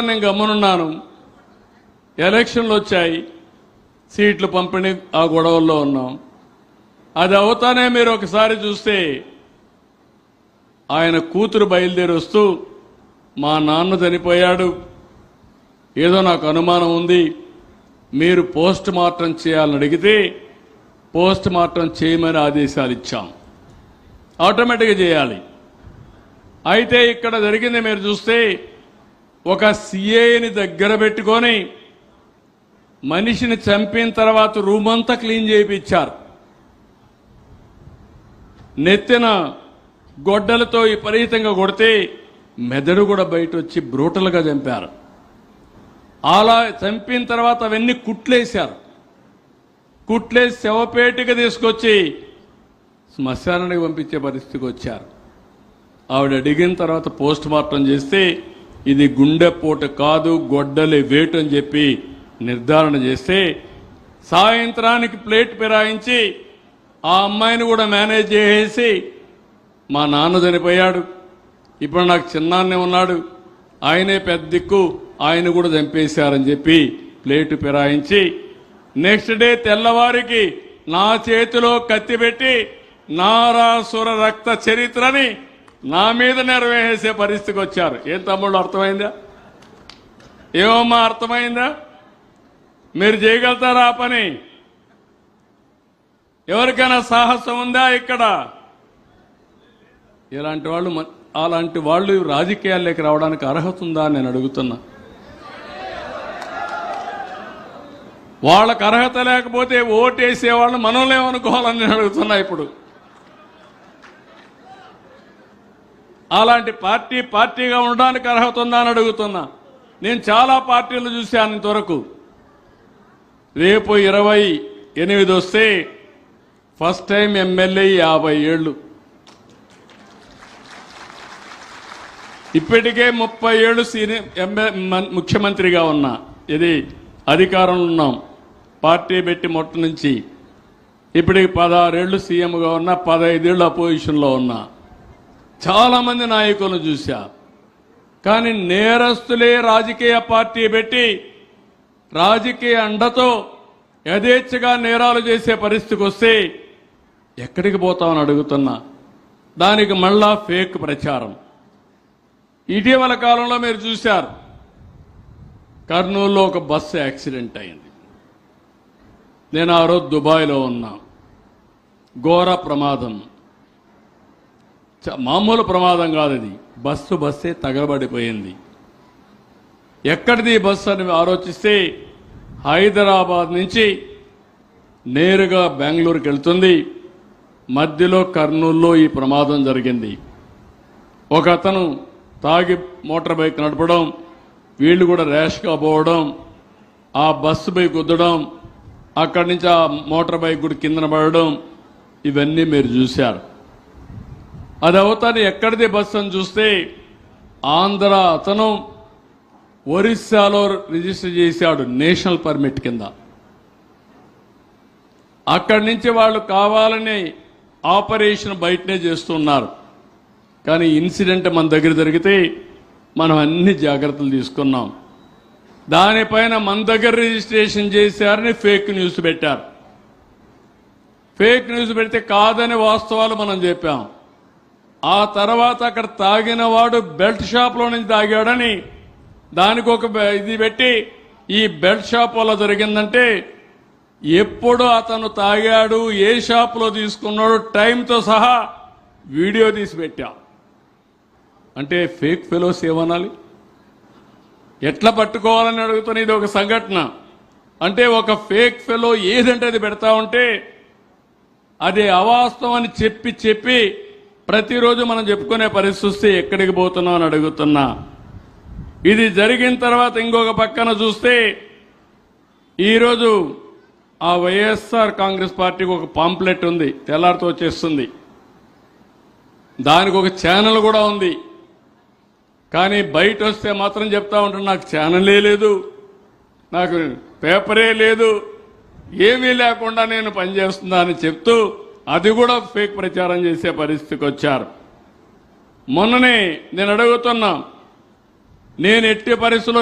నేను గమనున్నాను. ఎలక్షన్లు వచ్చాయి, సీట్లు పంపిణీ ఆ గొడవల్లో ఉన్నాం. అది అవుతానే మీరు ఒకసారి చూస్తే ఆయన కూతురు బయలుదేరి వస్తూ మా నాన్న చనిపోయాడు, ఏదో నాకు అనుమానం ఉంది, మీరు పోస్ట్ మార్టం చేయాలని అడిగితే పోస్ట్ మార్టం చేయమని ఆదేశాలు ఇచ్చాం. ఆటోమేటిక్గా చేయాలి. అయితే ఇక్కడ జరిగింది మీరు చూస్తే ఒక సిఐని దగ్గర పెట్టుకొని మనిషిని చంపిన తర్వాత రూమ్ అంతా క్లీన్ చేయించారు. నెత్తిన గొడ్డలతో విపరీతంగా కొడితే మెదడు కూడా బయట వచ్చి బ్రూటల్గా చంపారు. అలా చంపిన తర్వాత అవన్నీ కుట్లేశారు. కుట్లేసి శవపేటిక తీసుకొచ్చి శ్మశానానికి పంపించే పరిస్థితికి వచ్చారు. ఆవిడ అడిగిన తర్వాత పోస్ట్ మార్టం చేస్తే ఇది గుండెపోటు కాదు, గొడ్డలి వేటు అని చెప్పి నిర్ధారణ చేస్తే సాయంత్రానికి ప్లేట్ ఫిరాయించి ఆ అమ్మాయిని కూడా మేనేజ్ చేసేసి మా నాన్న చనిపోయాడు, ఇప్పుడు నాకు చిన్నాన్నే ఉన్నాడు, ఆయనే పెద్ద దిక్కు, ఆయన కూడా చంపేశారని చెప్పి ప్లేటు ఫిరాయించి నెక్స్ట్ డే తెల్లవారికి నా చేతిలో కత్తి పెట్టి నారాసుర రక్త చరిత్రని నా మీద నెరవేసే పరిస్థితికి వచ్చారు. ఏం తమ్ముళ్ళు, అర్థమైందా? ఏమమ్మా అర్థమైందా? మీరు చేయగలుగుతారా ఆ పని? ఎవరికైనా సాహసం ఉందా ఇక్కడ? అలాంటి వాళ్ళు రాజకీయాల్లోకి రావడానికి అర్హత ఉందా అని నేను అడుగుతున్నా. వాళ్ళకు అర్హత లేకపోతే ఓటేసే వాళ్ళు మనోలేమనుకోవాలని నేను అడుగుతున్నా. ఇప్పుడు అలాంటి పార్టీగా ఉండడానికి అర్హత ఉందా అని అడుగుతున్నా. నేను చాలా పార్టీలు చూశాను ఇంతవరకు. రేపు 28 వస్తే ఫస్ట్ టైం ఎమ్మెల్యే 50 ఏళ్ళు. ఇప్పటికే 30 ఏళ్ళు ముఖ్యమంత్రిగా ఉన్నా, ఇది అధికారంలో ఉన్నాం, పార్టీ పెట్టి మొట్ట నుంచి ఇప్పటికి 16 ఏళ్ళు సీఎంగా ఉన్నా, 15 ఏళ్ళు అపోజిషన్లో ఉన్నా. చాలామంది నాయకులను చూశా. కానీ నేరస్తులే రాజకీయ పార్టీ పెట్టి రాజకీయ అండతో యథేచ్ఛగా నేరాలు చేసే పరిస్థితికి వస్తే ఎక్కడికి పోతామని అడుగుతున్నా. దానికి మళ్ళా ఫేక్ ప్రచారం. ఇటీవల కాలంలో మీరు చూశారు, కర్నూలులో ఒక బస్సు యాక్సిడెంట్ అయింది. నేను ఆ రోజు దుబాయ్లో ఉన్నా. ఘోర ప్రమాదం, మామూలు ప్రమాదం కాదు అది. బస్సే తగలబడిపోయింది. ఎక్కడిది బస్సు అని ఆలోచిస్తే హైదరాబాద్ నుంచి నేరుగా బెంగళూరుకి వెళ్తుంది. మధ్యలో కర్నూలులో ఈ ప్రమాదం జరిగింది. ఒక అతను తాగి మోటార్ బైక్ నడపడం, వీళ్ళు కూడా ర్యాష్గా పోవడం, ఆ బస్సు పై గుద్దడం, అక్కడి నుంచి ఆ మోటార్ బైక్ కూడా కిందన పడడం, ఇవన్నీ మీరు చూశారు. అది అవుతాను ఎక్కడిది బస్సు అని చూస్తే ఆంధ్ర అతను ఒరిస్సాలో రిజిస్టర్ చేశాడు నేషనల్ పర్మిట్ కింద. అక్కడి నుంచి వాళ్ళు కావాలని ఆపరేషన్ బయటనే చేస్తున్నారు. కానీ ఇన్సిడెంట్ మన దగ్గర జరిగితే మనం అన్ని జాగ్రత్తలు తీసుకున్నాం. దానిపైన మన దగ్గర రిజిస్ట్రేషన్ చేశారని ఫేక్ న్యూస్ పెట్టారు. ఫేక్ న్యూస్ పెడితే కాదని వాస్తవాలు మనం చెప్పాం. ఆ తర్వాత అక్కడ తాగిన వాడు బెల్ట్ షాప్లో నుంచి తాగాడని దానికి ఒక ఇది పెట్టి ఈ బెల్ట్ షాప్ వల్ల జరిగిందంటే ఎప్పుడు అతను తాగాడు, ఏ షాప్లో తీసుకున్నాడు, టైంతో సహా వీడియో తీసి పెట్టాం. అంటే ఫేక్ ఫెలోస్ ఏమనాలి? ఎట్లా పట్టుకోవాలని అడుగుతున్నా. ఇది ఒక సంఘటన. అంటే ఒక ఫేక్ ఫెలో ఏదంటే అది పెడతా ఉంటే అది అవాస్తవం అని చెప్పి ప్రతిరోజు మనం చెప్పుకునే పరిస్థితి వస్తే ఎక్కడికి పోతున్నాం అని అడుగుతున్నా. ఇది జరిగిన తర్వాత ఇంకొక పక్కన చూస్తే ఈరోజు ఆ వైఎస్ఆర్ కాంగ్రెస్ పార్టీకి ఒక పాంప్లెట్ ఉంది, తెల్లారితో వచ్చేస్తుంది. దానికి ఒక ఛానల్ కూడా ఉంది. కానీ బయట వస్తే మాత్రం చెప్తా ఉంటాను, నాకు ఛానలే లేదు, నాకు పేపరే లేదు, ఏమీ లేకుండా నేను పనిచేస్తున్నా అని చెప్తూ అది కూడా ఫేక్ ప్రచారం చేసే పరిస్థితికి వచ్చారు. మొన్ననే నేను అడుగుతున్నా, నేను ఎట్టి పరిస్థితుల్లో